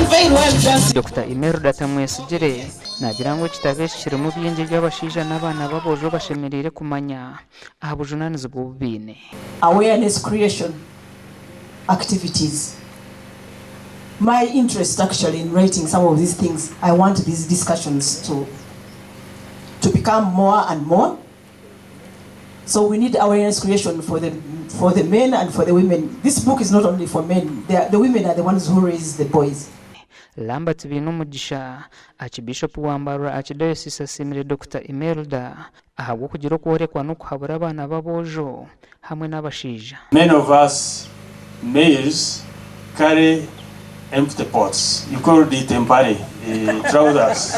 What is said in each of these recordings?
Dr. Imelda Tamwesigire nagira ngo kitabeshire mu byenge by'abashaija n'abana babojo bashemerere kumanya ahabujunanizo bw'ubine. Awareness creation activities. My interest actually in writing some of these things, I want these discussions to become more and more. So we need awareness creation for the men and for the women. This book is not only for men. The women are the ones who raise the boys. Lambert Binumugisha, Archbishop Rwampara Archdiocese asimire Dr. Imelda ahabwo kugira kuhorekwa no kuhabura abana babojo hamwe n'abashaija. Many of us males carry empty pots. You call it empare, trousers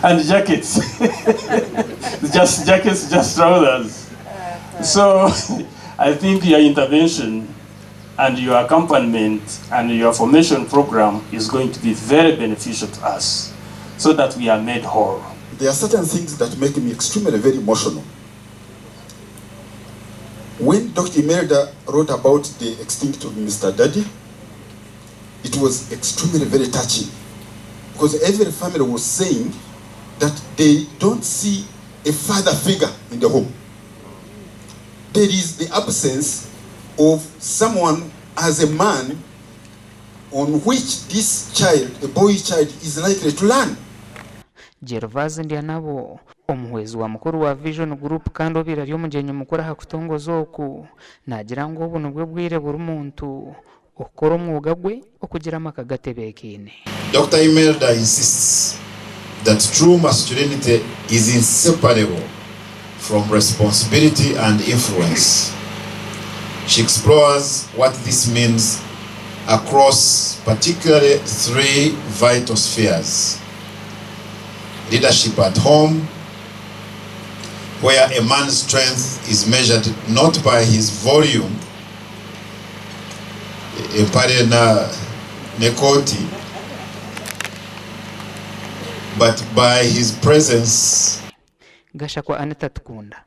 and jackets. Just jackets, just trousers. So I think your intervention and your accompaniment and your formation program is going to be very beneficial to us so that we are made whole. There are certain things that make me extremely very emotional. When Dr. Imelda wrote about the extinct of Mr. Daddy, it was extremely very touching because every family was saying that they don't see a father figure in the home. There is the absence of someone as a man on which this child, a boy child, is likely to learn. Gervase Ndyanabo, omuhwezi wa mukuru wa Vision Group kandi obira ryo mugenyi mukuru ha kutongoza oku nagira ngo obuno bwe bwire buri muntu okora omwuga gwe okugira amakagatebekine. Dr. Imelda insists that true masculinity is inseparable from responsibility and influence. She explores what this means across particularly three vital spheres. Leadership at home, where a man's strength is measured not by his volume, but by his presence. Gasha kwa Anita Tukunda.